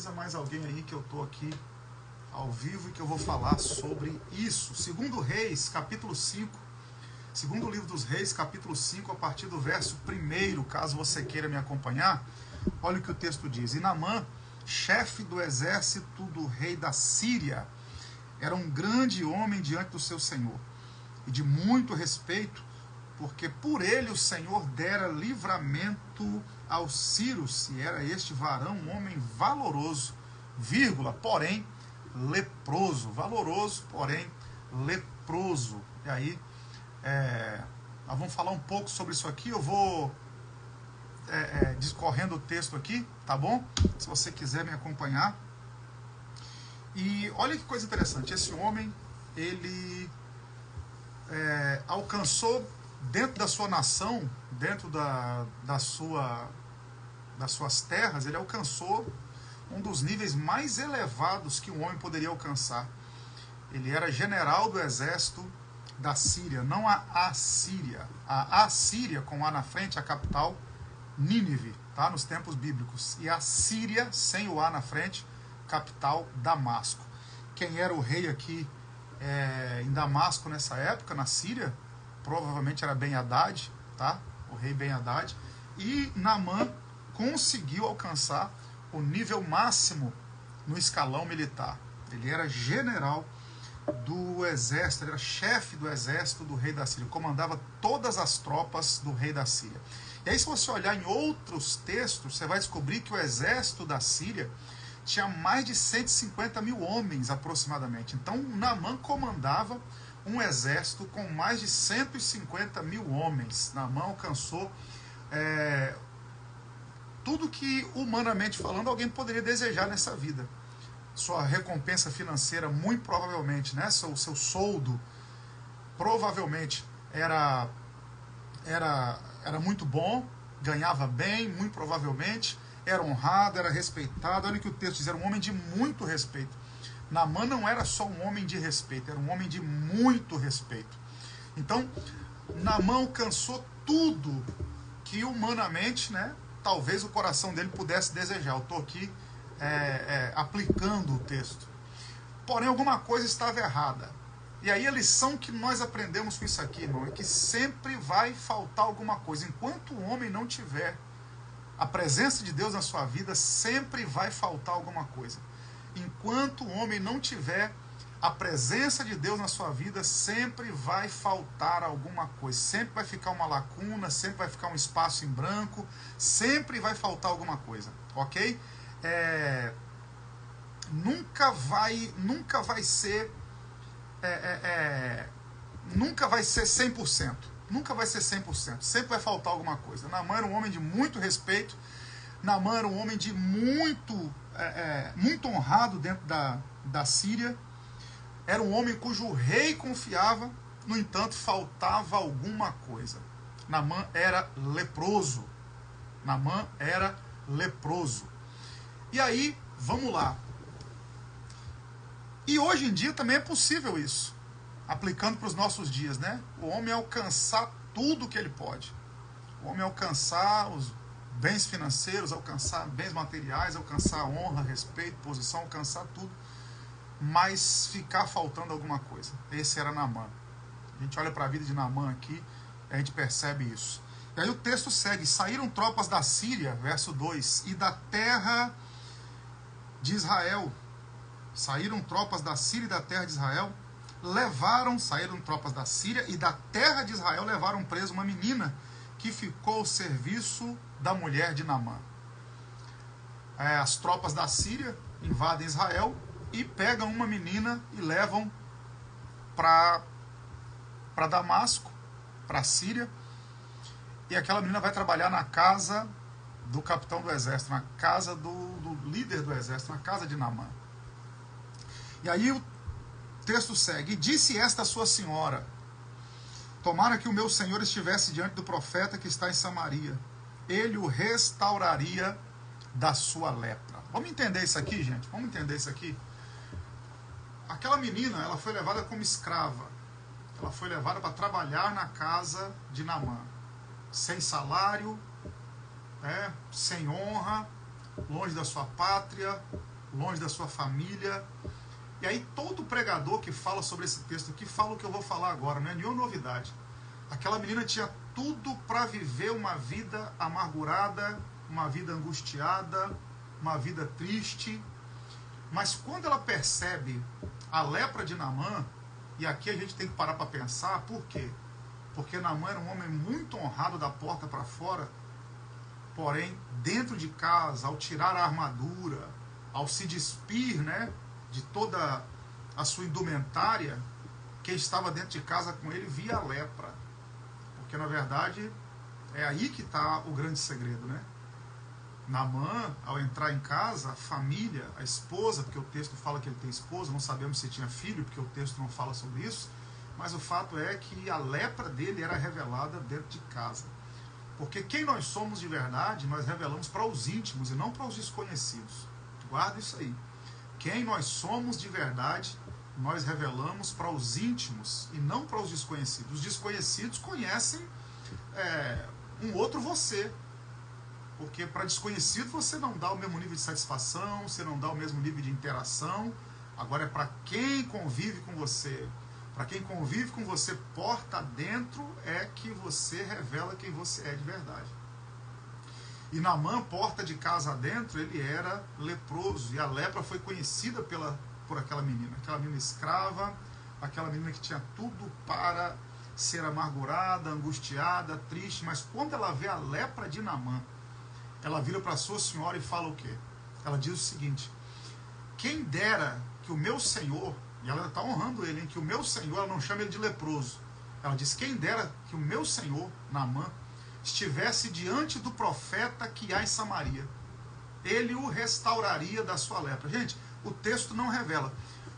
Avisa mais alguém aí que eu estou aqui ao vivo e que eu vou falar sobre isso. Segundo Reis, capítulo 5. Segundo livro dos Reis, capítulo 5, a partir do verso 1, caso você queira me acompanhar, olha o que o texto diz. E Naamã, chefe do exército do rei da Síria, era um grande homem diante do seu senhor, e de muito respeito, porque por ele o Senhor dera livramento aos sírios, e era este varão um homem valoroso, porém leproso. Valoroso, porém leproso. E aí, nós vamos falar um pouco sobre isso aqui. Eu vou discorrendo o texto aqui, tá bom? Se você quiser me acompanhar. E olha que coisa interessante. Esse homem, ele alcançou dentro da sua nação, dentro das suas terras, ele alcançou um dos níveis mais elevados que um homem poderia alcançar. Ele era general do exército da Síria, não a Assíria. A Assíria, com A na frente, a capital, Nínive, tá? Nos tempos bíblicos. E a Síria, sem o A na frente, capital, Damasco. Quem era o rei aqui em Damasco nessa época, na Síria, provavelmente era Ben-Hadad, tá? O rei Ben-Hadad. E Naamã conseguiu alcançar o nível máximo no escalão militar. Ele era general do exército, ele era chefe do exército do rei da Síria, comandava todas as tropas do rei da Síria. E aí, se você olhar em outros textos, você vai descobrir que o exército da Síria tinha mais de 150 mil homens aproximadamente. Então, Naamã comandava um exército com mais de 150 mil homens. Naamã alcançou tudo que, humanamente falando, alguém poderia desejar nessa vida. Sua recompensa financeira, muito provavelmente, né? O seu soldo, provavelmente, era muito bom, ganhava bem, muito provavelmente, era honrado, era respeitado. Olha o que o texto diz, era um homem de muito respeito. Naamã não era só um homem de respeito, era um homem de muito respeito. Então, Naamã alcançou tudo que humanamente, né, talvez o coração dele pudesse desejar. Eu estou aqui aplicando o texto. Porém, alguma coisa estava errada. E aí a lição que nós aprendemos com isso aqui, irmão, é que sempre vai faltar alguma coisa. Enquanto o homem não tiver a presença de Deus na sua vida, sempre vai faltar alguma coisa. Enquanto o homem não tiver a presença de Deus na sua vida, sempre vai faltar alguma coisa. Sempre vai ficar uma lacuna, sempre vai ficar um espaço em branco, sempre vai faltar alguma coisa, ok? Nunca vai ser 100%. Nunca vai ser 100%. Sempre vai faltar alguma coisa. Naamã era um homem de muito respeito. Naamã era um homem de muito honrado dentro da Síria. Era um homem cujo rei confiava. No entanto, faltava alguma coisa. Naamã era leproso. Naamã era leproso. E aí, vamos lá. E hoje em dia também é possível isso. Aplicando para os nossos dias, né? O homem alcançar tudo que ele pode. O homem alcançar os bens financeiros, alcançar bens materiais, alcançar honra, respeito, posição, alcançar tudo. Mas ficar faltando alguma coisa. Esse era Naamã. A gente olha para a vida de Naamã aqui e a gente percebe isso. E aí o texto segue. Saíram tropas da Síria, verso 2, e da terra de Israel. Saíram tropas da Síria e da terra de Israel. Saíram tropas da Síria e da terra de Israel, levaram preso uma menina que ficou ao serviço da mulher de Naamã. As tropas da Síria invadem Israel e pegam uma menina e levam para Damasco, para a Síria. E aquela menina vai trabalhar na casa do capitão do exército, na casa do líder do exército, na casa de Naamã. E aí o texto segue. E disse esta sua senhora: tomara que o meu senhor estivesse diante do profeta que está em Samaria. Ele o restauraria da sua lepra. Vamos entender isso aqui, gente? Vamos entender isso aqui? Aquela menina, ela foi levada como escrava. Ela foi levada para trabalhar na casa de Naamã. Sem salário, sem honra, longe da sua pátria, longe da sua família. E aí todo pregador que fala sobre esse texto aqui fala o que eu vou falar agora, não é nenhuma novidade. Aquela menina tinha tudo para viver uma vida amargurada, uma vida angustiada, uma vida triste. Mas quando ela percebe a lepra de Naamã, e aqui a gente tem que parar para pensar, por quê? Porque Naamã era um homem muito honrado da porta para fora, porém, dentro de casa, ao tirar a armadura, ao se despir, né, de toda a sua indumentária, quem estava dentro de casa com ele via a lepra. Porque, na verdade, é aí que está o grande segredo, né? Naamã, ao entrar em casa, a família, a esposa, porque o texto fala que ele tem esposa, não sabemos se tinha filho, porque o texto não fala sobre isso, mas o fato é que a lepra dele era revelada dentro de casa. Porque quem nós somos de verdade, nós revelamos para os íntimos e não para os desconhecidos. Guarda isso aí. Quem nós somos de verdade, nós revelamos para os íntimos e não para os desconhecidos. Os desconhecidos conhecem um outro você. Porque para desconhecido você não dá o mesmo nível de satisfação, você não dá o mesmo nível de interação. Agora é para quem convive com você. Para quem convive com você porta dentro é que você revela quem você é de verdade. E Naamã, porta de casa dentro, ele era leproso. E a lepra foi conhecida por aquela menina escrava, aquela menina que tinha tudo para ser amargurada, angustiada, triste. Mas quando ela vê a lepra de Naamã, ela vira para sua senhora e fala o quê? Ela diz o seguinte: quem dera que o meu senhor, e ela está honrando ele, hein, que o meu senhor, ela não chama ele de leproso. Ela diz: quem dera que o meu senhor, Naamã, estivesse diante do profeta que há em Samaria. Ele o restauraria da sua lepra. Gente, o texto não revela.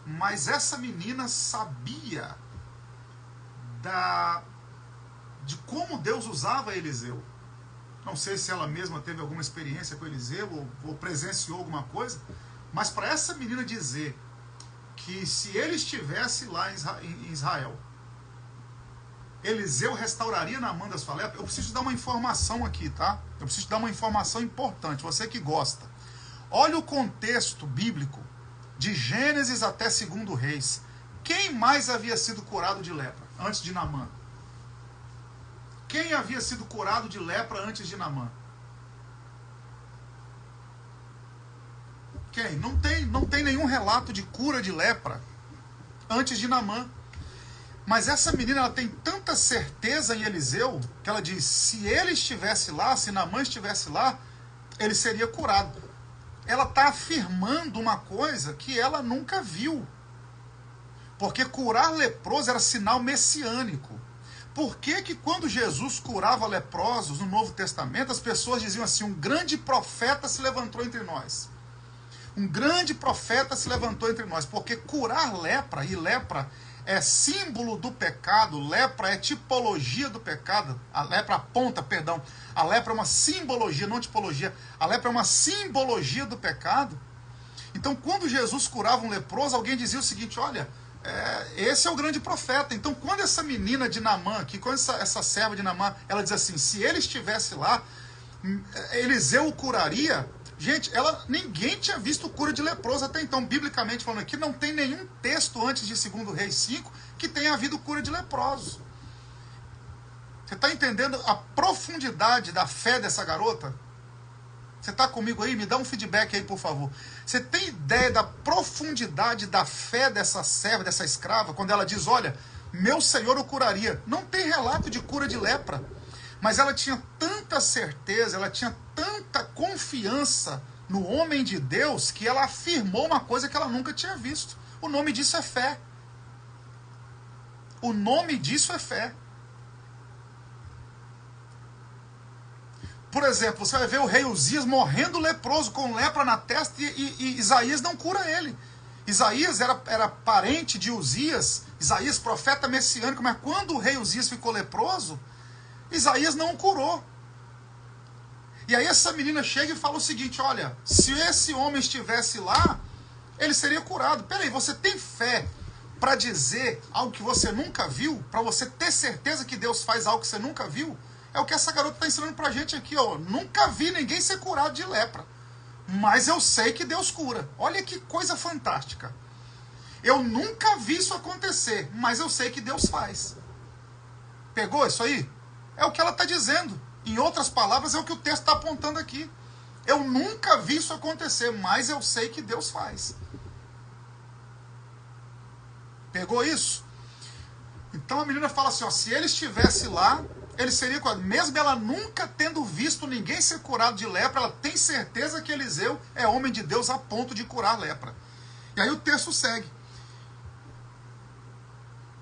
Mas essa menina sabia de como Deus usava Eliseu. Não sei se ela mesma teve alguma experiência com Eliseu ou presenciou alguma coisa, mas para essa menina dizer que se ele estivesse lá em Israel, Eliseu restauraria Naamã da sua lepra, eu preciso dar uma informação aqui, tá? Eu preciso dar uma informação importante, você que gosta. Olha o contexto bíblico de Gênesis até 2 Reis. Quem mais havia sido curado de lepra antes de Naamã? Quem havia sido curado de lepra antes de Naamã? Quem? Não tem nenhum relato de cura de lepra antes de Naamã. Mas essa menina, ela tem tanta certeza em Eliseu, que ela diz, se ele estivesse lá, se Naamã estivesse lá, ele seria curado. Ela está afirmando uma coisa que ela nunca viu. Porque curar leproso era sinal messiânico. Por que que quando Jesus curava leprosos no Novo Testamento, as pessoas diziam assim, um grande profeta se levantou entre nós. Um grande profeta se levantou entre nós. Porque curar lepra, e lepra é símbolo do pecado, lepra é tipologia do pecado, a lepra aponta, perdão, a lepra é uma simbologia, não tipologia, a lepra é uma simbologia do pecado. Então quando Jesus curava um leproso, alguém dizia o seguinte, olha, esse é o grande profeta. Então quando essa menina de Naamã aqui, quando essa serva de Naamã, ela diz assim, se ele estivesse lá, Eliseu o curaria. Gente, ninguém tinha visto cura de leproso até então, biblicamente falando aqui, não tem nenhum texto antes de 2 Reis 5 que tenha havido cura de leprosos. Você está entendendo a profundidade da fé dessa garota? Você está comigo aí? Me dá um feedback aí, por favor. Você tem ideia da profundidade da fé dessa serva, dessa escrava, quando ela diz, olha, meu Senhor o curaria. Não tem relato de cura de lepra. Mas ela tinha tanta certeza, ela tinha tanta confiança no homem de Deus, que ela afirmou uma coisa que ela nunca tinha visto. O nome disso é fé. O nome disso é fé. Por exemplo, você vai ver o rei Uzias morrendo leproso, com lepra na testa, e Isaías não cura ele. Isaías era parente de Uzias, Isaías profeta messiânico, mas quando o rei Uzias ficou leproso, Isaías não o curou. E aí essa menina chega e fala o seguinte, olha, se esse homem estivesse lá, ele seria curado. Peraí, você tem fé para dizer algo que você nunca viu? Para você ter certeza que Deus faz algo que você nunca viu? É o que essa garota está ensinando para a gente aqui, ó. Nunca vi ninguém ser curado de lepra. mas eu sei que Deus cura. Olha que coisa fantástica. Eu nunca vi isso acontecer, mas eu sei que Deus faz. Pegou isso aí? É o que ela está dizendo. Em outras palavras, é o que o texto está apontando aqui. Eu nunca vi isso acontecer, mas eu sei que Deus faz. Pegou isso? Então a menina fala assim, ó, se ele estivesse lá, ele seria curado. Mesmo ela nunca tendo visto ninguém ser curado de lepra, ela tem certeza que Eliseu é homem de Deus a ponto de curar a lepra. E aí o texto segue.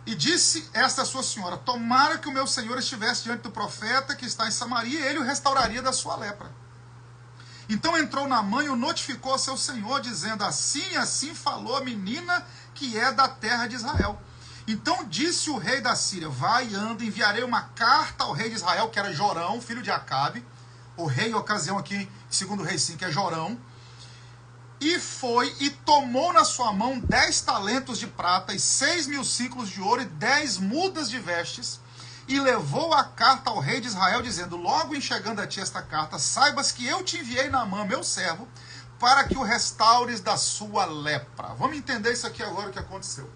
E disse esta sua senhora, tomara que o meu senhor estivesse diante do profeta que está em Samaria, e ele o restauraria da sua lepra. Então entrou Naamã e o notificou ao seu senhor, dizendo, assim e assim falou a menina que é da terra de Israel. Então disse o rei da Síria, vai e anda, enviarei uma carta ao rei de Israel, que era Jorão, filho de Acabe. O rei, em ocasião aqui, segundo o rei 5, é Jorão. E foi e tomou na sua mão 10 talentos de prata e 6.000 ciclos de ouro e 10 mudas de vestes, e levou a carta ao rei de Israel, dizendo, logo em chegando a ti esta carta, saibas que eu te enviei Naamã, meu servo, para que o restaures da sua lepra. Vamos entender isso aqui agora, o que aconteceu.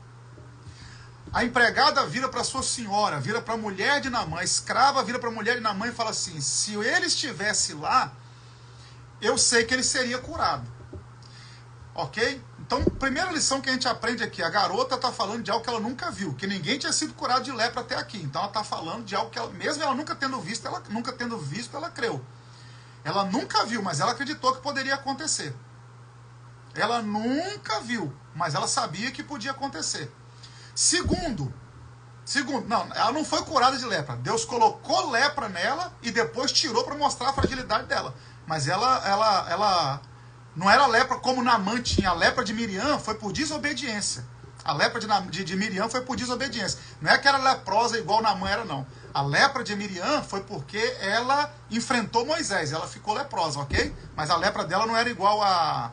A empregada vira para sua senhora, vira para a mulher de Naamã, a escrava vira para a mulher de Naamã e fala assim, se ele estivesse lá, eu sei que ele seria curado. Ok? Então, primeira lição que a gente aprende aqui, a garota está falando de algo que ela nunca viu, que ninguém tinha sido curado de lepra até aqui. Então ela está falando de algo que ela, mesmo ela nunca tendo visto, ela creu. Ela nunca viu, mas ela acreditou que poderia acontecer. Ela nunca viu, mas ela sabia que podia acontecer. Segundo, não, ela não foi curada de lepra. Deus colocou lepra nela e depois tirou para mostrar a fragilidade dela. Mas ela não era lepra como Naamã tinha. A lepra de Miriam foi por desobediência. A lepra de Miriam foi por desobediência. Não é que era leprosa igual Naamã era, não. A lepra de Miriam foi porque ela enfrentou Moisés. Ela ficou leprosa, ok? Mas a lepra dela não era igual a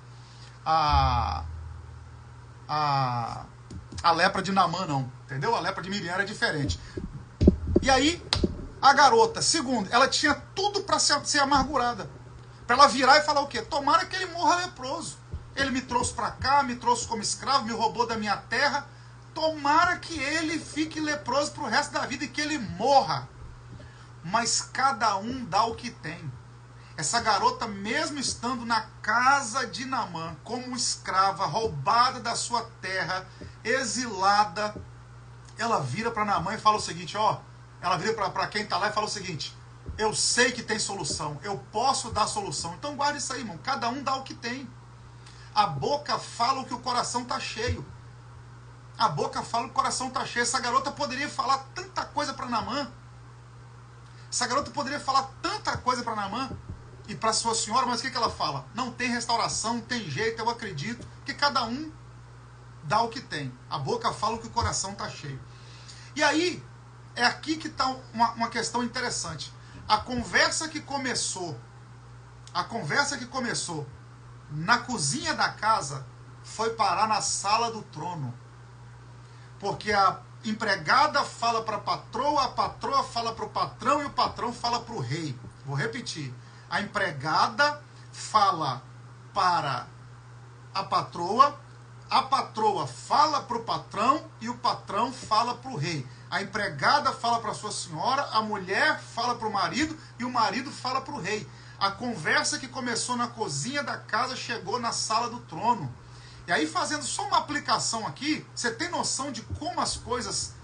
lepra de Naamã, não. Entendeu? A lepra de Miriam era diferente. E aí, a garota, segundo, ela tinha tudo para ser amargurada. Para ela virar e falar o quê? Tomara que ele morra leproso. Ele me trouxe para cá, me trouxe como escravo, me roubou da minha terra. Tomara que ele fique leproso para o resto da vida e que ele morra. Mas cada um dá o que tem. Essa garota, mesmo estando na casa de Naamã, como escrava, roubada da sua terra, exilada, ela vira para Naamã e fala o seguinte, ó, ela vira para quem está lá e fala o seguinte, eu sei que tem solução, eu posso dar solução. Então guarda isso aí, irmão, cada um dá o que tem. A boca fala o que o coração está cheio. A boca fala o que o coração está cheio. Essa garota poderia falar tanta coisa para Naamã. Essa garota poderia falar tanta coisa para Naamã e para sua senhora, mas o que ela fala? Não tem restauração, não tem jeito, eu acredito que cada um dá o que tem. A boca fala o que o coração está cheio. E aí, é aqui que está uma questão interessante. A conversa que começou na cozinha da casa foi parar na sala do trono. Porque a empregada fala para a patroa fala para o patrão e o patrão fala para o rei. Vou repetir. A empregada fala para a patroa fala para o patrão e o patrão fala para o rei. A empregada fala para a sua senhora, a mulher fala para o marido e o marido fala para o rei. A conversa que começou na cozinha da casa chegou na sala do trono. E aí, fazendo só uma aplicação aqui, você tem noção de como as coisas,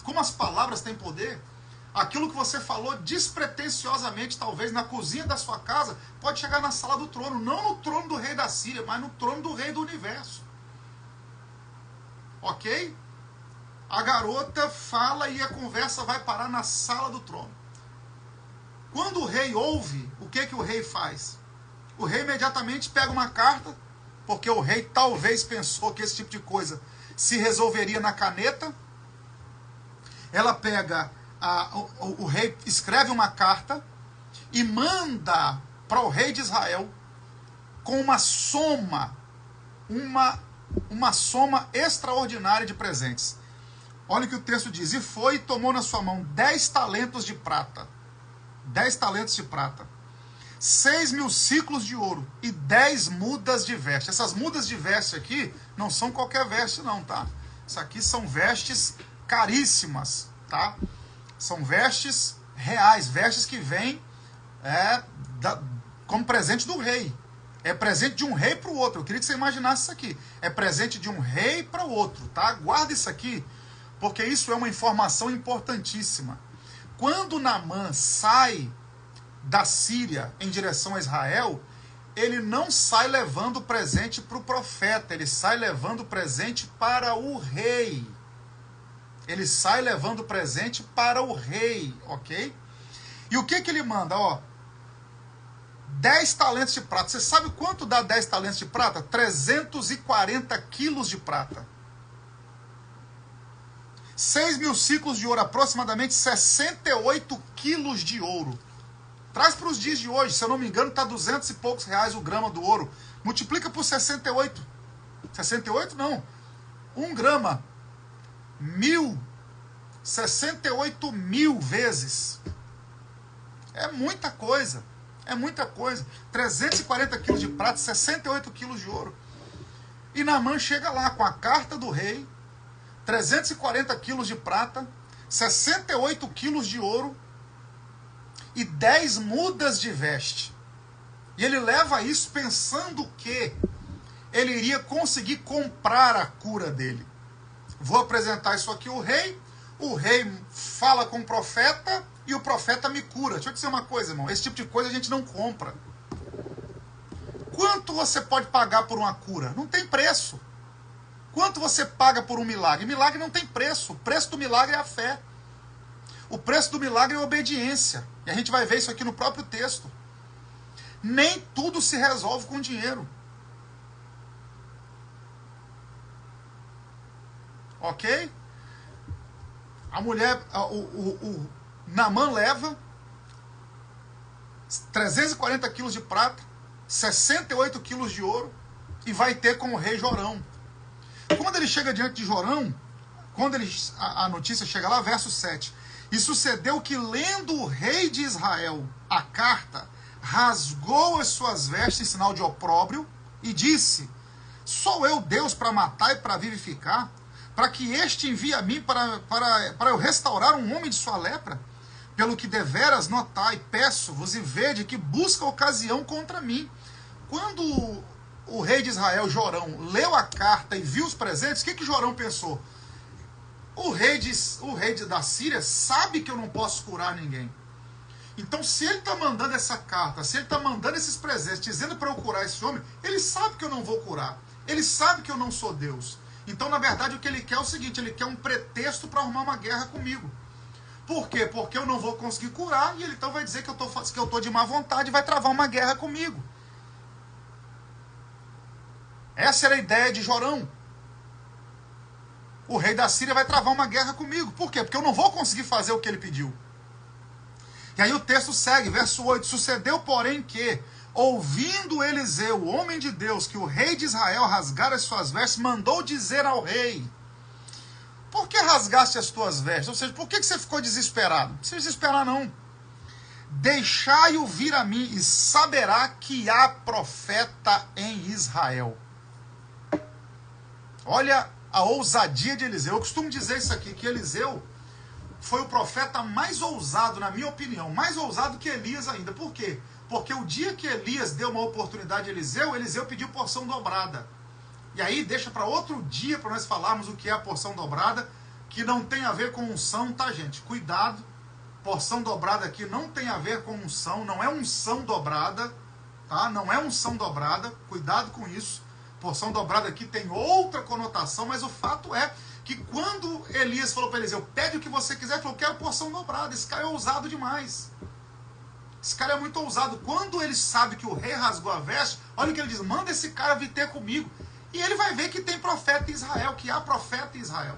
como as palavras têm poder? Aquilo que você falou despretensiosamente, talvez na cozinha da sua casa, pode chegar na sala do trono. Não no trono do rei da Síria, mas no trono do rei do universo. Ok? A garota fala e a conversa vai parar na sala do trono. Quando o rei ouve, o que o rei faz? O rei imediatamente pega uma carta, porque o rei talvez pensou que esse tipo de coisa se resolveria na caneta. Ela pega, o rei escreve uma carta e manda para o rei de Israel com uma soma extraordinária de presentes. Olha o que o texto diz. E foi e tomou na sua mão 10 talentos de prata. 10 talentos de prata. 6.000 ciclos de ouro e 10 mudas de veste. Essas mudas de veste aqui não são qualquer veste não, tá? Isso aqui são vestes caríssimas, tá? São vestes reais, vestes que vêm como presente do rei. É presente de um rei para o outro. Eu queria que você imaginasse isso aqui. É presente de um rei para o outro, tá? Guarda isso aqui, porque isso é uma informação importantíssima. Quando Naamã sai da Síria em direção a Israel, ele não sai levando presente para o profeta, ele sai levando presente para o rei. Ele sai levando presente para o rei, ok? E o que ele manda? Ó, 10 talentos de prata. Você sabe quanto dá 10 talentos de prata? 340 quilos de prata. 6.000 ciclos de ouro, aproximadamente 68 quilos de ouro. Traz para os dias de hoje, se eu não me engano, está 200 e poucos reais o grama do ouro. Multiplica por 68. 68 não. 1 grama. 68 mil vezes. É muita coisa. É muita coisa. 340 quilos de prata, 68 quilos de ouro. E Naamã chega lá com a carta do rei, 340 quilos de prata, 68 quilos de ouro e 10 mudas de veste. E ele leva isso pensando que ele iria conseguir comprar a cura dele. Vou apresentar isso aqui ao rei, o rei fala com o profeta e o profeta me cura. Deixa eu dizer uma coisa, irmão, esse tipo de coisa a gente não compra. Quanto você pode pagar por uma cura? Não tem preço. Quanto você paga por um milagre? Milagre não tem preço. O preço do milagre é a fé. O preço do milagre é a obediência. E a gente vai ver isso aqui no próprio texto. Nem tudo se resolve com dinheiro. Ok? A mulher, o Naamã leva 340 quilos de prata, 68 quilos de ouro e vai ter com o rei Jorão. Quando ele chega diante de Jorão, a notícia chega lá, verso 7. E sucedeu que, lendo o rei de Israel a carta, rasgou as suas vestes em sinal de opróbrio e disse: sou eu Deus para matar e para vivificar? Para que este envie a mim para eu restaurar um homem de sua lepra? Pelo que deveras notai, peço-vos e vede que busca ocasião contra mim. Quando o rei de Israel, Jorão, leu a carta e viu os presentes, o que Jorão pensou? O rei da Síria sabe que eu não posso curar ninguém. Então, se ele está mandando essa carta, se ele está mandando esses presentes, dizendo para eu curar esse homem, ele sabe que eu não vou curar. Ele sabe que eu não sou Deus. Então, na verdade, o que ele quer é o seguinte, ele quer um pretexto para arrumar uma guerra comigo. Por quê? Porque eu não vou conseguir curar e ele então vai dizer que eu estou de má vontade e vai travar uma guerra comigo. Essa era a ideia de Jorão. O rei da Síria vai travar uma guerra comigo. Por quê? Porque eu não vou conseguir fazer o que ele pediu. E aí o texto segue, verso 8. Sucedeu, porém, que, ouvindo Eliseu, o homem de Deus, que o rei de Israel rasgara as suas vestes, mandou dizer ao rei: por que rasgaste as tuas vestes? Ou seja, por que você ficou desesperado? Não precisa desesperar, não. Deixai-o vir a mim e saberá que há profeta em Israel. Olha a ousadia de Eliseu. Eu costumo dizer isso aqui, que Eliseu foi o profeta mais ousado, na minha opinião, mais ousado que Elias ainda. Por quê? Porque o dia que Elias deu uma oportunidade a Eliseu, Eliseu pediu porção dobrada. E aí deixa para outro dia para nós falarmos o que é a porção dobrada, que não tem a ver com unção, tá, gente? Cuidado, porção dobrada aqui não tem a ver com unção, não é unção dobrada, tá? Não é unção dobrada, cuidado com isso. Porção dobrada aqui tem outra conotação, mas o fato é que quando Elias falou para Eliseu, pede o que você quiser, ele falou, quero porção dobrada. Esse cara é ousado demais. Esse cara é muito ousado. Quando ele sabe que o rei rasgou a veste, olha o que ele diz, manda esse cara vir ter comigo. E ele vai ver que tem profeta em Israel, que há profeta em Israel.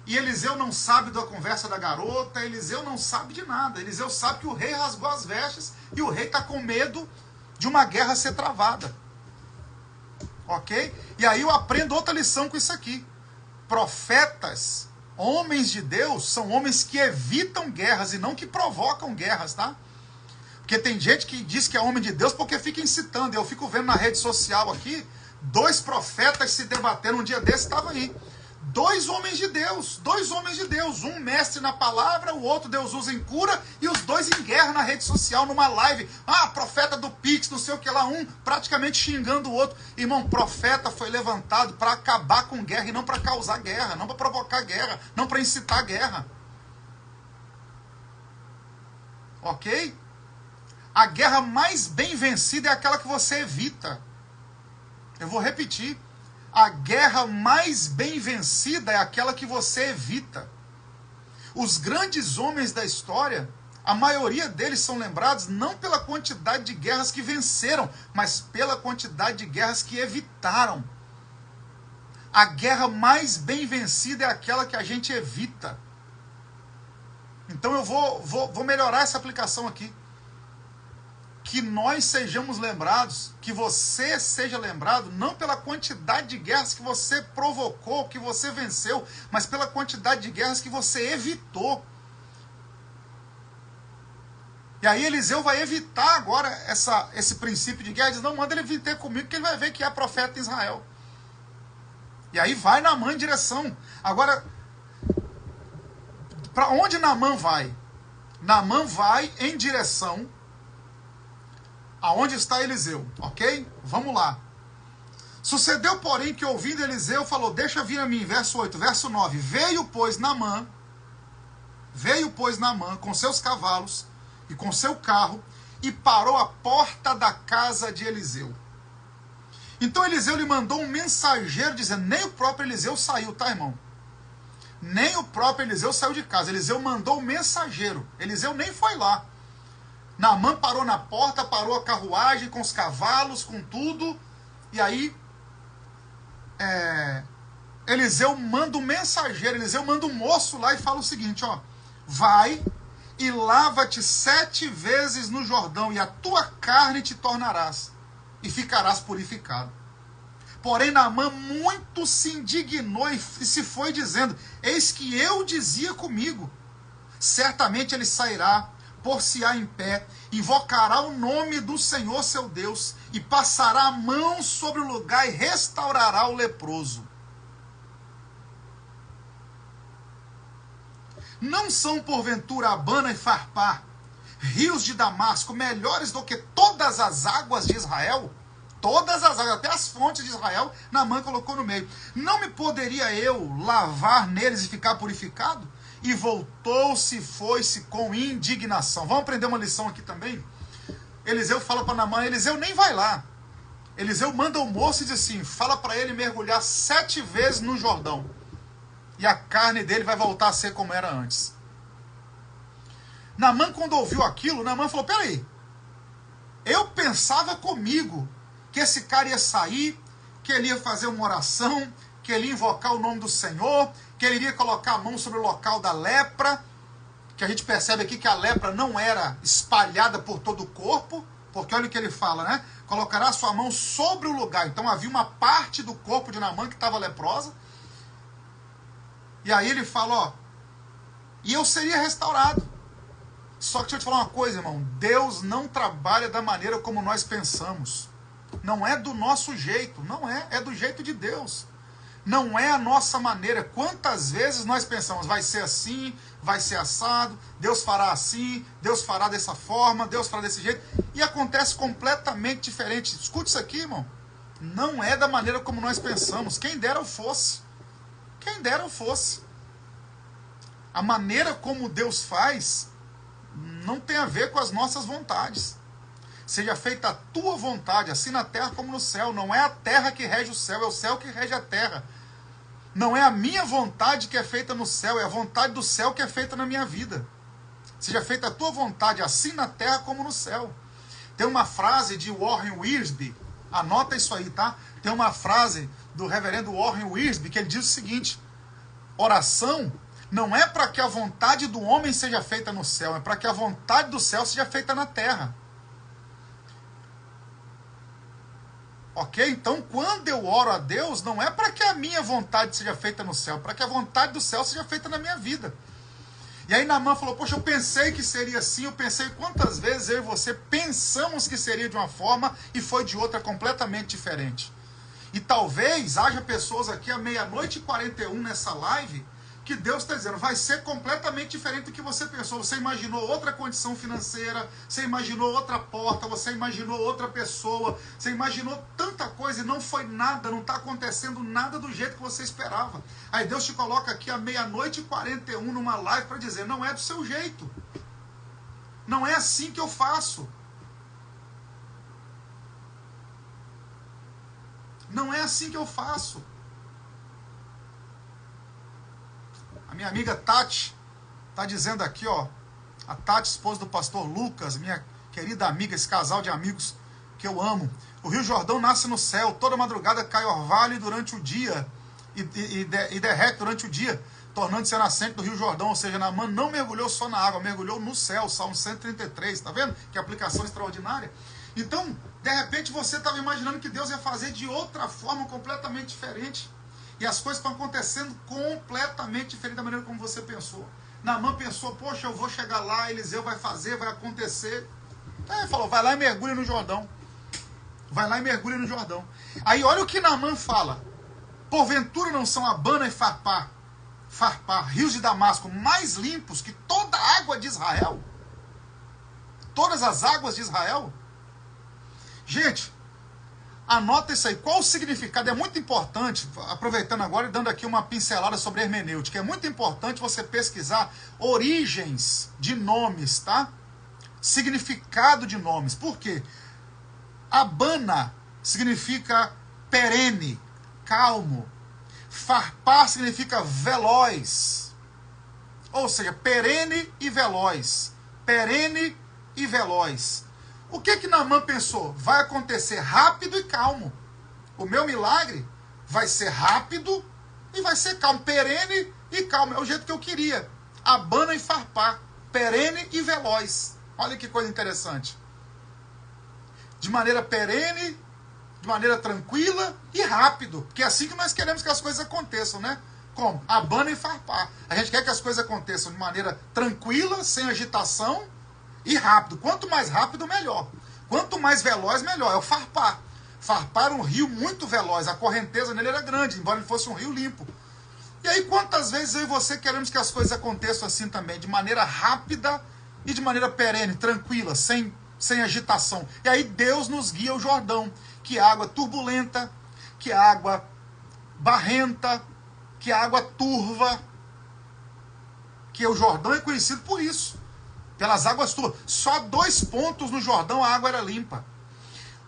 E Eliseu não sabe da conversa da garota, Eliseu não sabe de nada. Eliseu sabe que o rei rasgou as vestes e o rei está com medo de uma guerra ser travada. Ok? E aí eu aprendo outra lição com isso aqui. Profetas, homens de Deus, são homens que evitam guerras e não que provocam guerras, tá? Porque tem gente que diz que é homem de Deus porque fica incitando. Eu fico vendo na rede social aqui, 2 profetas se debatendo. Um dia desse estava aí. 2 homens de Deus. Um mestre na palavra, o outro Deus usa em cura, e os 2 em guerra na rede social, numa live. Ah, profeta do Pix, não sei o que lá, um praticamente xingando o outro. Irmão, profeta foi levantado para acabar com guerra e não para causar guerra, não para provocar guerra, não para incitar guerra. Ok? A guerra mais bem vencida é aquela que você evita. Eu vou repetir. A guerra mais bem vencida é aquela que você evita. Os grandes homens da história, a maioria deles são lembrados não pela quantidade de guerras que venceram, mas pela quantidade de guerras que evitaram. A guerra mais bem vencida é aquela que a gente evita. Então eu vou melhorar essa aplicação aqui. Que nós sejamos lembrados, que você seja lembrado, não pela quantidade de guerras que você provocou, que você venceu, mas pela quantidade de guerras que você evitou. E aí Eliseu vai evitar agora esse princípio de guerra, diz, não, manda ele vir ter comigo, que ele vai ver que é profeta em Israel. E aí vai Naamã em direção. Agora, para onde Naamã vai? Naamã vai em direção aonde está Eliseu, ok? Vamos lá. Sucedeu, porém, que ouvindo Eliseu, falou, deixa vir a mim, verso 8, verso 9. Veio, pois, Naamã com seus cavalos e com seu carro, e parou à porta da casa de Eliseu. Então Eliseu lhe mandou um mensageiro, dizendo, nem o próprio Eliseu saiu, tá, irmão? Nem o próprio Eliseu saiu de casa. Eliseu mandou um mensageiro. Eliseu nem foi lá. Naamã parou na porta, parou a carruagem com os cavalos, com tudo. E aí, Eliseu manda um mensageiro, Eliseu manda um moço lá e fala o seguinte, ó. Vai e lava-te 7 vezes no Jordão, e a tua carne te tornarás, e ficarás purificado. Porém, Naamã muito se indignou e se foi dizendo, eis que eu dizia comigo, certamente ele sairá, por-se-á em pé, invocará o nome do Senhor seu Deus, e passará a mão sobre o lugar e restaurará o leproso. Não são porventura Abana e Farpar, rios de Damasco, melhores do que todas as águas de Israel? Todas as águas, até as fontes de Israel, Naamã colocou no meio. Não me poderia eu lavar neles e ficar purificado? E voltou-se e foi-se com indignação. Vamos aprender uma lição aqui também? Eliseu fala para Naamã, Eliseu nem vai lá. Eliseu manda o moço e diz assim, fala para ele mergulhar 7 vezes no Jordão. E a carne dele vai voltar a ser como era antes. Naamã, quando ouviu aquilo, Naamã falou, peraí, eu pensava comigo que esse cara ia sair, que ele ia fazer uma oração, que ele ia invocar o nome do Senhor, que ele iria colocar a mão sobre o local da lepra, que a gente percebe aqui que a lepra não era espalhada por todo o corpo, porque olha o que ele fala, né? Colocará sua mão sobre o lugar. Então havia uma parte do corpo de Naamã que estava leprosa. E aí ele fala, ó, e eu seria restaurado. Só que deixa eu te falar uma coisa, irmão, Deus não trabalha da maneira como nós pensamos. Não é do nosso jeito, não é, é do jeito de Deus. Não é a nossa maneira. Quantas vezes nós pensamos, vai ser assim, vai ser assado, Deus fará assim, Deus fará dessa forma, Deus fará desse jeito, e acontece completamente diferente. Escute isso aqui, irmão. Não é da maneira como nós pensamos. Quem dera eu fosse. Quem dera eu fosse. A maneira como Deus faz não tem a ver com as nossas vontades. Seja feita a tua vontade, assim na terra como no céu. Não é a terra que rege o céu, é o céu que rege a terra. Não é a minha vontade que é feita no céu, é a vontade do céu que é feita na minha vida. Seja feita a tua vontade, assim na terra como no céu. Tem uma frase de Warren Wiersbe, anota isso aí, tá? Tem uma frase do reverendo Warren Wiersbe que ele diz o seguinte, oração não é para que a vontade do homem seja feita no céu, é para que a vontade do céu seja feita na terra. Ok? Então, quando eu oro a Deus, não é para que a minha vontade seja feita no céu, é para que a vontade do céu seja feita na minha vida. E aí Naamã falou, poxa, eu pensei que seria assim, eu pensei quantas vezes eu e você pensamos que seria de uma forma e foi de outra completamente diferente. E talvez haja pessoas aqui à 00:41 nessa live que Deus está dizendo, vai ser completamente diferente do que você pensou. Você imaginou outra condição financeira, você imaginou outra porta, você imaginou outra pessoa, você imaginou tanta coisa e não foi nada, não está acontecendo nada do jeito que você esperava. Aí Deus te coloca aqui à 00:41 numa live para dizer, não é do seu jeito. Não é assim que eu faço. Não é assim que eu faço. A minha amiga Tati está dizendo aqui, ó, a Tati, esposa do pastor Lucas, minha querida amiga, esse casal de amigos que eu amo. O Rio Jordão nasce no céu, toda madrugada cai orvalho durante o dia e derrete durante o dia, tornando-se a nascente do Rio Jordão, ou seja, Naamã não mergulhou só na água, mergulhou no céu, Salmo 133, tá vendo? Que aplicação extraordinária. Então, de repente você estava imaginando que Deus ia fazer de outra forma completamente diferente. E as coisas estão acontecendo completamente diferente da maneira como você pensou. Naamã pensou, poxa, eu vou chegar lá, Eliseu vai fazer, vai acontecer. Aí ele falou, vai lá e mergulha no Jordão. Vai lá e mergulha no Jordão. Aí olha o que Naamã fala. Porventura não são Abana e Farpar, rios de Damasco, mais limpos que toda a água de Israel? Todas as águas de Israel? Gente, anota isso aí. Qual o significado? É muito importante, aproveitando agora e dando aqui uma pincelada sobre hermenêutica, é muito importante você pesquisar origens de nomes, tá? Significado de nomes. Por quê? Abana significa perene, calmo. Farpar significa veloz. Ou seja, perene e veloz. Perene e veloz. O que Naamã pensou? Vai acontecer rápido e calmo. O meu milagre vai ser rápido e vai ser calmo. Perene e calmo. É o jeito que eu queria. Abana e Farpar. Perene e veloz. Olha que coisa interessante. De maneira perene, de maneira tranquila e rápido. Porque é assim que nós queremos que as coisas aconteçam, né? Como? Abana e Farpar. A gente quer que as coisas aconteçam de maneira tranquila, sem agitação e rápido. Quanto mais rápido, melhor. Quanto mais veloz, melhor. É o Farpar. Farpar era um rio muito veloz. A correnteza nele era grande, embora ele fosse um rio limpo. E aí, quantas vezes eu e você queremos que as coisas aconteçam assim também, de maneira rápida e de maneira perene, tranquila, sem agitação. E aí Deus nos guia ao Jordão, que é água turbulenta, que é água barrenta, que é água turva, que o Jordão é conhecido por isso, pelas águas turvas. Só 2 pontos no Jordão a água era limpa.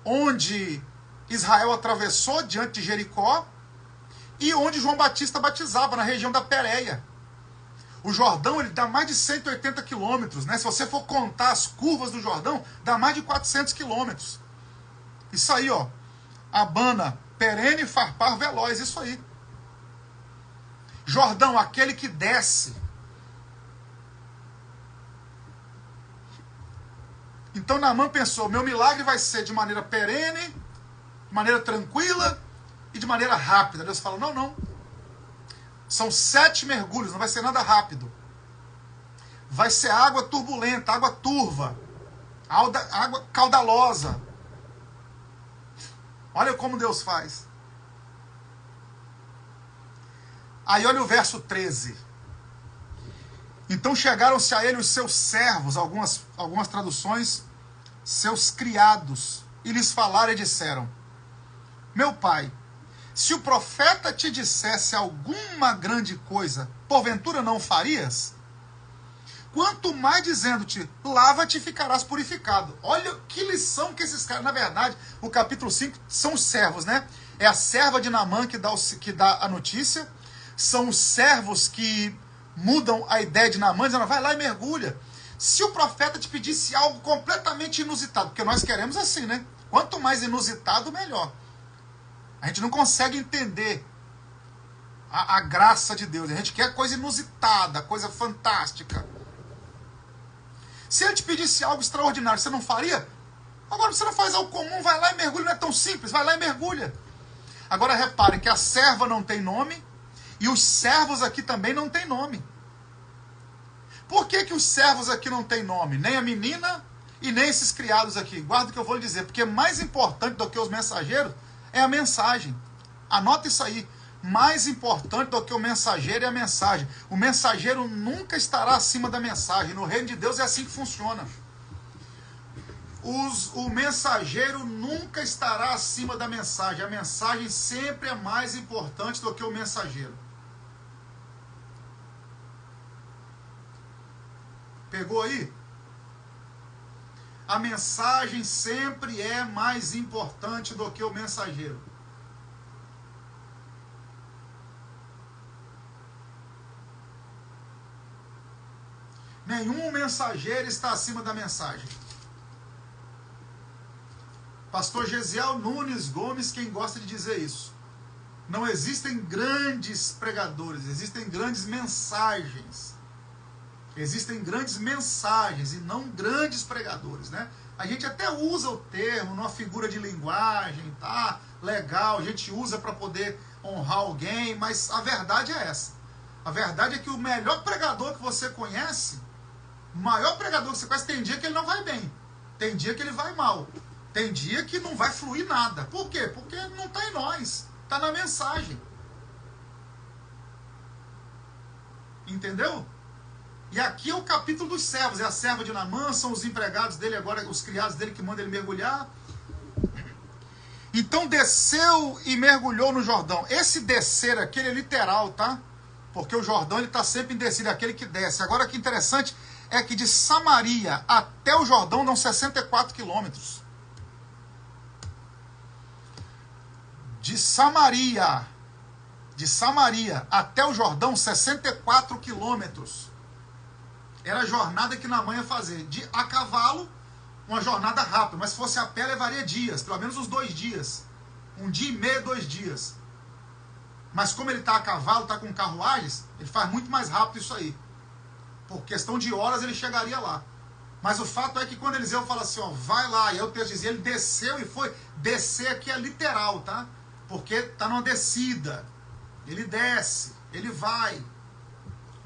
Onde Israel atravessou diante de Jericó e onde João Batista batizava, na região da Pérea. O Jordão, ele dá mais de 180 quilômetros, né? Se você for contar as curvas do Jordão, dá mais de 400 quilômetros. Isso aí, ó. Abana, perene, Farpar, veloz, isso aí. Jordão, aquele que desce. Então Naamã pensou, meu milagre vai ser de maneira perene, de maneira tranquila e de maneira rápida. Deus fala, não. São 7 mergulhos, não vai ser nada rápido. Vai ser água turbulenta, água turva, água caudalosa. Olha como Deus faz. Aí olha o verso 13. Então chegaram-se a ele os seus servos, algumas traduções, seus criados, e lhes falaram e disseram, meu pai, se o profeta te dissesse alguma grande coisa, porventura não farias? Quanto mais dizendo-te, lava-te e ficarás purificado. Olha que lição que esses caras, na verdade, o capítulo 5 são os servos, né? É a serva de Naamã que dá a notícia, são os servos que mudam a ideia de Naamã, dizendo, vai lá e mergulha. Se o profeta te pedisse algo completamente inusitado, porque nós queremos assim, né? Quanto mais inusitado, melhor. A gente não consegue entender a graça de Deus. A gente quer coisa inusitada, coisa fantástica. Se ele te pedisse algo extraordinário, você não faria? Agora você não faz algo comum, vai lá e mergulha, não é tão simples, vai lá e mergulha. Agora repare que a serva não tem nome e os servos aqui também não têm nome. Por que os servos aqui não têm nome? Nem a menina e nem esses criados aqui. Guarda o que eu vou lhe dizer. Porque mais importante do que os mensageiros é a mensagem. Anota isso aí. Mais importante do que o mensageiro é a mensagem. O mensageiro nunca estará acima da mensagem. No reino de Deus é assim que funciona. O mensageiro nunca estará acima da mensagem. A mensagem sempre é mais importante do que o mensageiro. Pegou aí? A mensagem sempre é mais importante do que o mensageiro. Nenhum mensageiro está acima da mensagem. Pastor Gesiel Nunes Gomes, quem gosta de dizer isso. Não existem grandes pregadores, existem grandes mensagens. Existem grandes mensagens e não grandes pregadores, né? A gente até usa o termo numa figura de linguagem, tá? Legal, a gente usa para poder honrar alguém, mas a verdade é essa. A verdade é que o melhor pregador que você conhece, o maior pregador que você conhece, tem dia que ele não vai bem, tem dia que ele vai mal, tem dia que não vai fluir nada. Por quê? Porque não está em nós, está na mensagem. Entendeu? E aqui é o capítulo dos servos, é a serva de Naamã, são os empregados dele agora, os criados dele que mandam ele mergulhar. Então desceu e mergulhou no Jordão. Esse descer aqui ele é literal, tá? Porque o Jordão ele está sempre em descida, é aquele que desce. Agora que interessante é que de Samaria até o Jordão dão 64 quilômetros. De Samaria até o Jordão, 64 quilômetros. Era a jornada que Naamã ia fazer. A cavalo, uma jornada rápida, mas se fosse a pé levaria dias, pelo menos uns 2 dias. 1 dia e meio, 2 dias. Mas como ele está a cavalo, está com carruagens, ele faz muito mais rápido isso aí. Por questão de horas ele chegaria lá. Mas o fato é que quando Eliseu fala assim, ó, vai lá, e aí o texto dizia, ele desceu e foi. Descer aqui é literal, tá? Porque está numa descida. Ele desce, ele vai.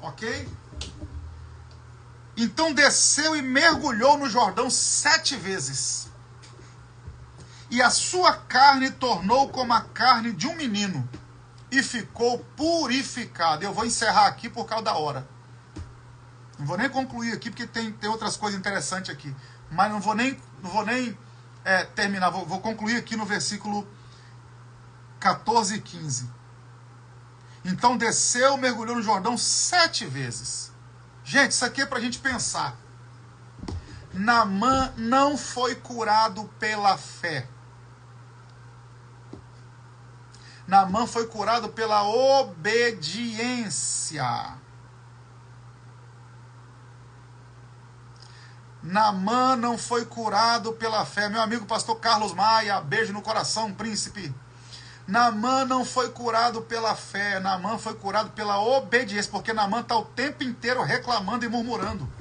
Ok? Então desceu e mergulhou no Jordão 7 vezes. E a sua carne tornou como a carne de um menino. E ficou purificado. Eu vou encerrar aqui por causa da hora. Não vou nem concluir aqui, porque tem outras coisas interessantes aqui. Mas não vou nem terminar. Vou concluir aqui no versículo 14 e 15. Então desceu, mergulhou no Jordão 7 vezes. Gente, isso aqui é para a gente pensar. Naamã não foi curado pela fé. Naamã foi curado pela obediência. Naamã não foi curado pela fé. Meu amigo pastor Carlos Maia, beijo no coração, príncipe. Naamã não foi curado pela fé, Naamã foi curado pela obediência, porque Naamã está o tempo inteiro reclamando e murmurando.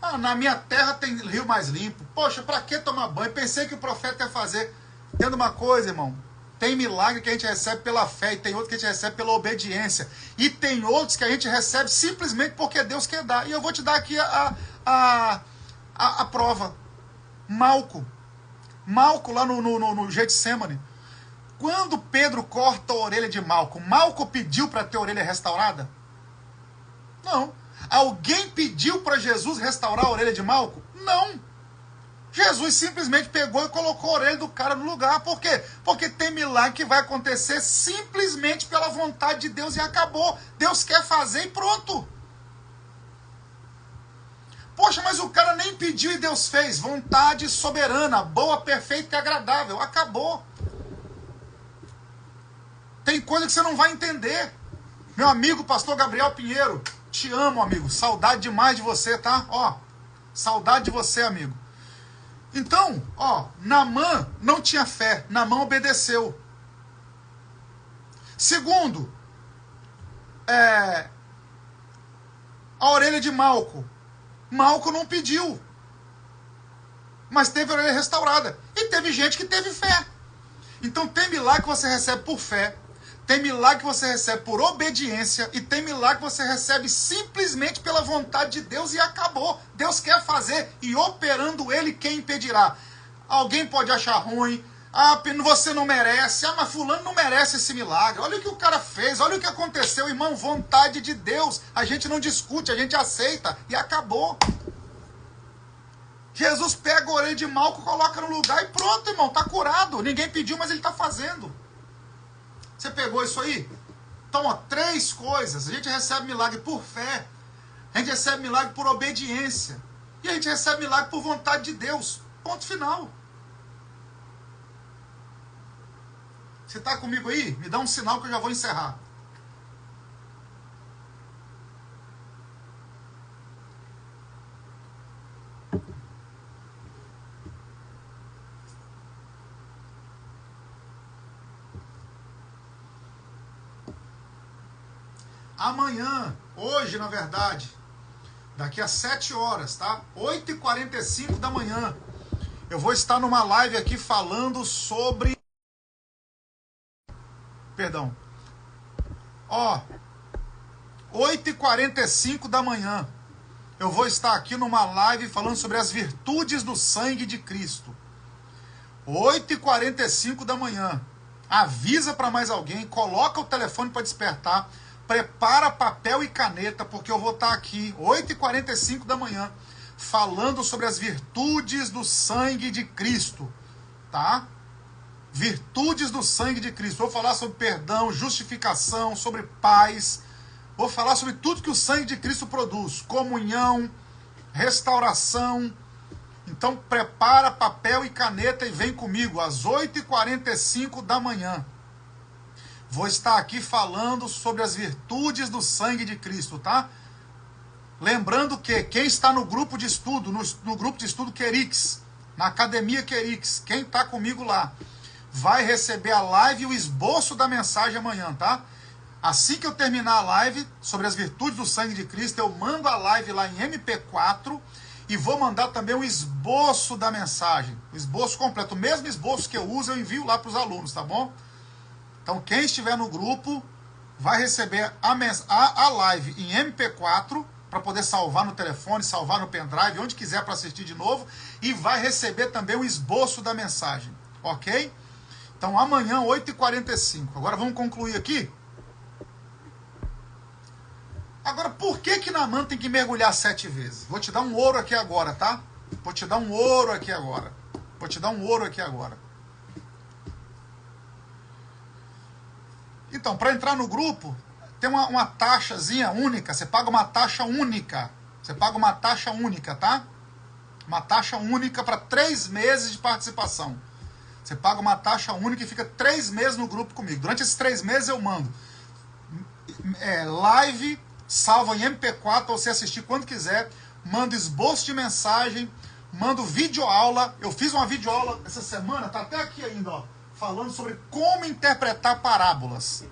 Ah, na minha terra tem rio mais limpo. Poxa, para que tomar banho? Pensei que o profeta ia fazer. Tendo uma coisa, irmão, tem milagre que a gente recebe pela fé, e tem outro que a gente recebe pela obediência. E tem outros que a gente recebe simplesmente porque Deus quer dar. E eu vou te dar aqui a prova. Malco lá no Getsemane. Quando Pedro corta a orelha de Malco, Malco pediu para ter a orelha restaurada? Não. Alguém pediu para Jesus restaurar a orelha de Malco? Não. Jesus simplesmente pegou e colocou a orelha do cara no lugar. Por quê? Porque tem milagre que vai acontecer simplesmente pela vontade de Deus e acabou. Deus quer fazer e pronto. Poxa, mas o cara nem pediu e Deus fez. Vontade soberana, boa, perfeita e agradável. Acabou. Tem coisa que você não vai entender. Meu amigo, pastor Gabriel Pinheiro, te amo, amigo. Saudade demais de você, tá? Ó, saudade de você, amigo. Então, ó, Naamã não tinha fé. Naamã obedeceu. Segundo, a orelha de Malco. Malco não pediu. Mas teve a orelha restaurada. E teve gente que teve fé. Então tem milagre que você recebe por fé. Tem milagre que você recebe por obediência e tem milagre que você recebe simplesmente pela vontade de Deus e acabou. Deus quer fazer e operando ele, quem impedirá? Alguém pode achar ruim, você não merece, mas fulano não merece esse milagre. Olha o que o cara fez, olha o que aconteceu, irmão, vontade de Deus. A gente não discute, a gente aceita e acabou. Jesus pega a orelha de Malco, coloca no lugar e pronto, irmão, tá curado. Ninguém pediu, mas ele tá fazendo. Você pegou isso aí? Então, ó, 3 coisas. A gente recebe milagre por fé. A gente recebe milagre por obediência. E a gente recebe milagre por vontade de Deus. Ponto final. Você está comigo aí? Me dá um sinal que eu já vou encerrar. Amanhã, hoje na verdade, daqui a 7 horas, tá? 8h45 da manhã, eu vou estar numa live aqui falando sobre... Perdão. Ó, 8h45 da manhã, eu vou estar aqui numa live falando sobre as virtudes do sangue de Cristo. 8h45 da manhã. Avisa para mais alguém, coloca o telefone para despertar, prepara papel e caneta, porque eu vou estar aqui, 8h45 da manhã, falando sobre as virtudes do sangue de Cristo, tá? Virtudes do sangue de Cristo. Vou falar sobre perdão, justificação, sobre paz. Vou falar sobre tudo que o sangue de Cristo produz. Comunhão, restauração. Então prepara papel e caneta e vem comigo às 8h45 da manhã. Vou estar aqui falando sobre as virtudes do sangue de Cristo, tá? Lembrando que quem está no grupo de estudo, no grupo de estudo Querix, na Academia Querix, quem está comigo lá, vai receber a live e o esboço da mensagem amanhã, tá? Assim que eu terminar a live sobre as virtudes do sangue de Cristo, eu mando a live lá em MP4 e vou mandar também um esboço da mensagem, o esboço completo, o mesmo esboço que eu uso, eu envio lá para os alunos, tá bom? Então quem estiver no grupo vai receber a live em MP4 para poder salvar no telefone, salvar no pendrive, onde quiser para assistir de novo, e vai receber também o esboço da mensagem, ok? Então amanhã, 8h45. Agora vamos concluir aqui. Agora, por que Naamã tem que mergulhar 7 vezes? Vou te dar um ouro aqui agora, tá? Vou te dar um ouro aqui agora. Vou te dar um ouro aqui agora. Então, para entrar no grupo, tem uma taxazinha única. Você paga uma taxa única. Você paga uma taxa única, tá? Uma taxa única para 3 meses de participação. Você paga uma taxa única e fica 3 meses no grupo comigo. Durante esses 3 meses eu mando live, salva em MP4 para você assistir quando quiser. Mando esboço de mensagem, mando videoaula. Eu fiz uma videoaula essa semana, tá até aqui ainda, ó, falando sobre como interpretar parábolas.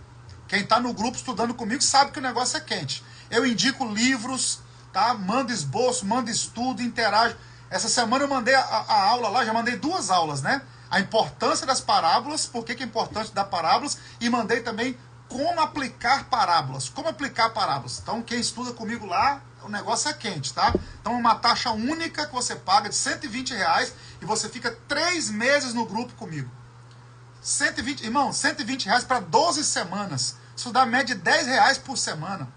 Quem está no grupo estudando comigo sabe que o negócio é quente. Eu indico livros, tá? Mando esboço, mando estudo, interajo. Essa semana eu mandei a aula lá, já mandei 2 aulas, né? A importância das parábolas, por que é importante dar parábolas, e mandei também como aplicar parábolas. Como aplicar parábolas. Então, quem estuda comigo lá, o negócio é quente, tá? Então, uma taxa única que você paga de R$120 e você fica 3 meses no grupo comigo. 120, irmão, R$120 para 12 semanas. Isso dá média de R$10 por semana.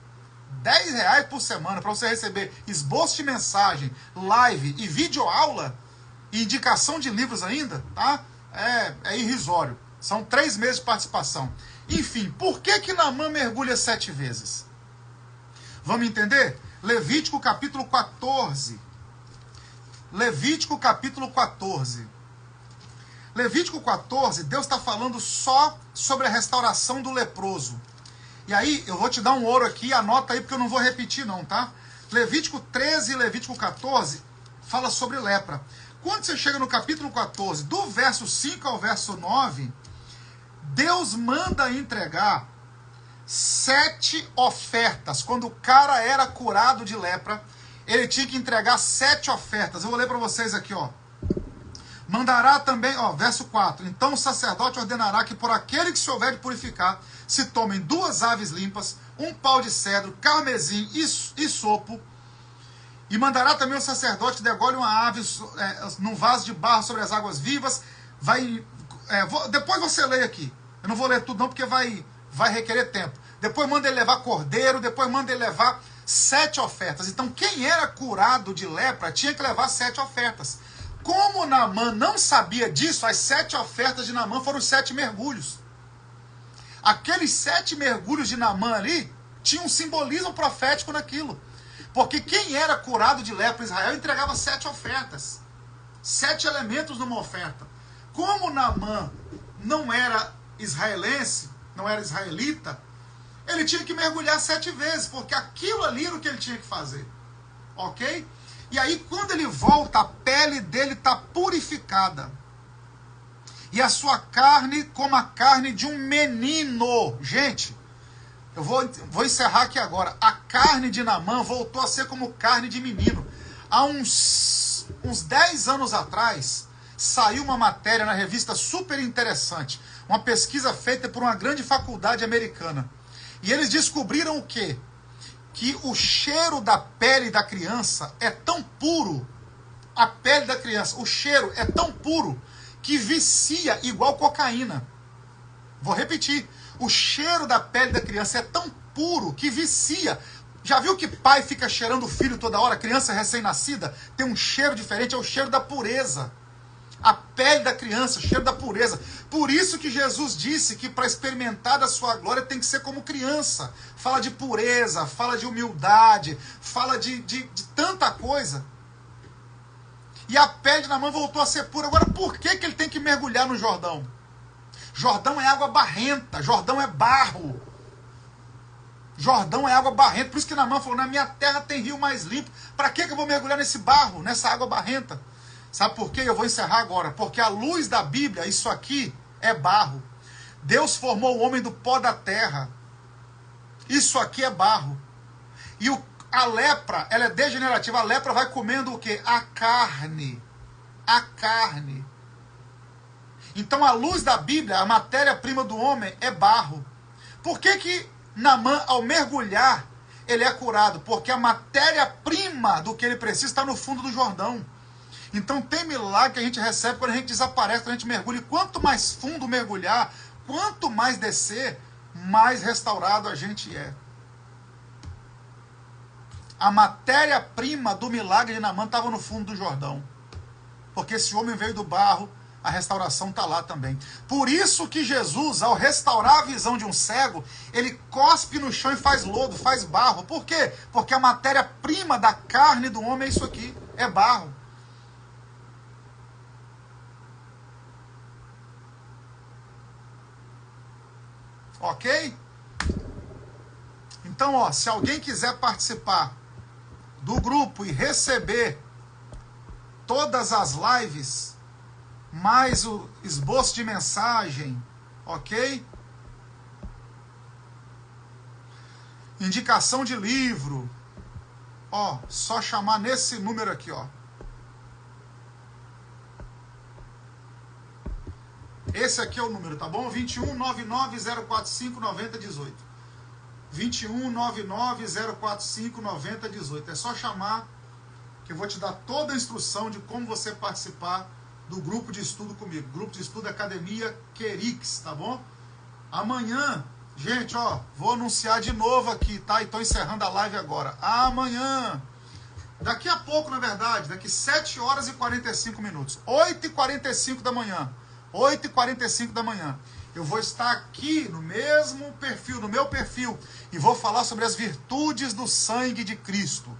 R$10 por semana para você receber esboço de mensagem, live e videoaula e indicação de livros ainda, tá? É irrisório. São 3 meses de participação. Enfim, por que Naamã mergulha 7 vezes? Vamos entender? Levítico capítulo 14. Levítico capítulo 14. Levítico 14, Deus está falando só sobre a restauração do leproso. E aí, eu vou te dar um ouro aqui, anota aí porque eu não vou repetir não, tá? Levítico 13 e Levítico 14 fala sobre lepra. Quando você chega no capítulo 14, do verso 5 ao verso 9, Deus manda entregar 7 ofertas. Quando o cara era curado de lepra, ele tinha que entregar 7 ofertas. Eu vou ler para vocês aqui, ó. Mandará também, ó, verso 4. Então o sacerdote ordenará que por aquele que se houver de purificar, se tomem 2 aves limpas, um pau de cedro, carmesim e sopo. E mandará também o sacerdote que degole uma ave num vaso de barro sobre as águas vivas. Depois você lê aqui. Eu não vou ler tudo não, porque vai requerer tempo. Depois manda ele levar cordeiro, depois manda ele levar 7 ofertas. Então quem era curado de lepra tinha que levar 7 ofertas. Como Naamã não sabia disso, as 7 ofertas de Naamã foram os 7 mergulhos. Aqueles 7 mergulhos de Naamã ali tinham um simbolismo profético naquilo. Porque quem era curado de lepra em Israel entregava 7 ofertas. 7 elementos numa oferta. Como Naamã não era israelense, não era israelita, ele tinha que mergulhar 7 vezes, porque aquilo ali era o que ele tinha que fazer. Ok? E aí, quando ele volta, a pele dele está purificada. E a sua carne como a carne de um menino. Gente, eu vou encerrar aqui agora. A carne de Naamã voltou a ser como carne de menino. Há uns 10 anos atrás, saiu uma matéria na revista super interessante. Uma pesquisa feita por uma grande faculdade americana. E eles descobriram o quê? Que o cheiro da pele da criança é tão puro, a pele da criança, o cheiro é tão puro, que vicia igual cocaína. Vou repetir, o cheiro da pele da criança é tão puro que vicia. Já viu que pai fica cheirando o filho toda hora? Criança recém-nascida tem um cheiro diferente, é o cheiro da pureza. A pele da criança, o cheiro da pureza. Por isso que Jesus disse que para experimentar da sua glória tem que ser como criança. Fala de pureza, fala de humildade, fala de tanta coisa. E a pele de Naamã voltou a ser pura. Agora, por que ele tem que mergulhar no Jordão? Jordão é água barrenta, Jordão é barro. Jordão é água barrenta. Por isso que Naamã falou, na minha terra tem rio mais limpo. Para que eu vou mergulhar nesse barro, nessa água barrenta? Sabe por quê? Eu vou encerrar agora. Porque à luz da Bíblia, isso aqui é barro. Deus formou o homem do pó da terra. Isso aqui é barro. E a lepra, ela é degenerativa. A lepra vai comendo o quê? A carne. A carne. Então, à luz da Bíblia, a matéria-prima do homem é barro. Por que Naamã, ao mergulhar, ele é curado? Porque a matéria-prima do que ele precisa está no fundo do Jordão. Então tem milagre que a gente recebe quando a gente desaparece, quando a gente mergulha. E quanto mais fundo mergulhar, quanto mais descer, mais restaurado a gente é. A matéria-prima do milagre de Naamã estava no fundo do Jordão. Porque esse homem veio do barro, a restauração está lá também. Por isso que Jesus, ao restaurar a visão de um cego, ele cospe no chão e faz lodo, faz barro. Por quê? Porque a matéria-prima da carne do homem é isso aqui, é barro. Ok? Então, ó, se alguém quiser participar do grupo e receber todas as lives, mais o esboço de mensagem, ok? Indicação de livro, ó, só chamar nesse número aqui, ó. Esse aqui é o número, tá bom? 2199-045-9018. 2199-045-9018. É só chamar que eu vou te dar toda a instrução de como você participar do grupo de estudo comigo. Grupo de estudo Academia Querix, tá bom? Amanhã, gente, ó, vou anunciar de novo aqui, tá? E tô encerrando a live agora. Amanhã, daqui a pouco, na verdade, daqui 7 horas e 45 minutos. 8h45 da manhã. 8h45 da manhã. Eu vou estar aqui no mesmo perfil, no meu perfil, e vou falar sobre as virtudes do sangue de Cristo.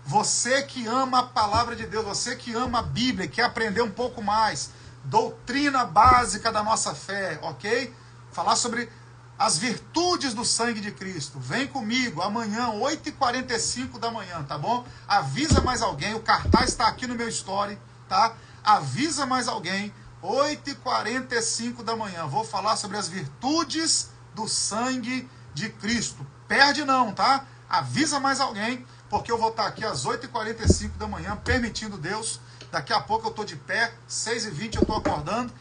Você que ama a palavra de Deus, você que ama a Bíblia, quer aprender um pouco mais, doutrina básica da nossa fé, ok? Falar sobre as virtudes do sangue de Cristo. Vem comigo amanhã, 8h45 da manhã, tá bom? Avisa mais alguém, o cartaz está aqui no meu story, tá? Avisa mais alguém. 8h45 da manhã, vou falar sobre as virtudes do sangue de Cristo. Perde não, tá? Avisa mais alguém, porque eu vou estar aqui às 8h45 da manhã, permitindo Deus, Daqui a pouco eu estou de pé, 6h20 eu estou acordando,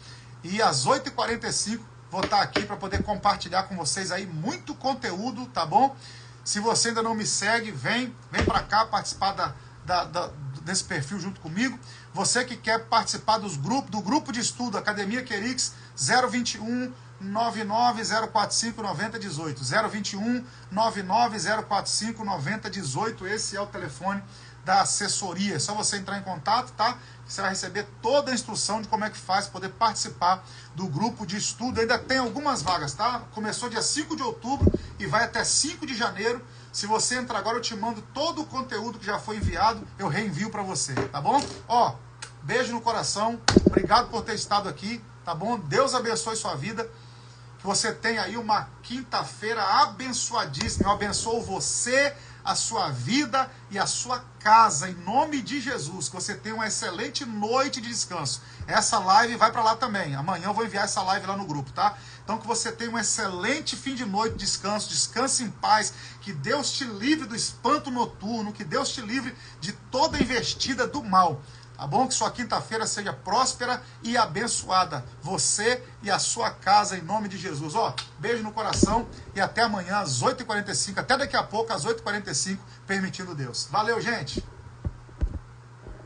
e às 8h45 vou estar aqui para poder compartilhar com vocês aí muito conteúdo, tá bom? Se você ainda não me segue, vem para cá participar desse perfil junto comigo. Você que quer participar do grupo de estudo Academia Querix, 021 99045 9018. 021 99045 9018. Esse é o telefone da assessoria. É só você entrar em contato, tá? Você vai receber toda a instrução de como é que faz para poder participar do grupo de estudo. Ainda tem algumas vagas, tá? Começou dia 5 de outubro e vai até 5 de janeiro. Se você entrar agora, eu te mando todo o conteúdo que já foi enviado, eu reenvio para você, tá bom? Ó, beijo no coração, obrigado por ter estado aqui, tá bom? Deus abençoe sua vida, que você tenha aí uma quinta-feira abençoadíssima. Eu abençoo você, a sua vida e a sua casa, em nome de Jesus. Que você tenha uma excelente noite de descanso. Essa live vai para lá também. Amanhã eu vou enviar essa live lá no grupo, tá? Então que você tenha um excelente fim de noite de descanso. Descanse em paz. Que Deus te livre do espanto noturno. Que Deus te livre de toda investida do mal. Tá bom? Que sua quinta-feira seja próspera e abençoada. Você e a sua casa, em nome de Jesus. Ó, beijo no coração e até amanhã às 8h45. Até daqui a pouco às 8h45, permitindo Deus. Valeu, gente!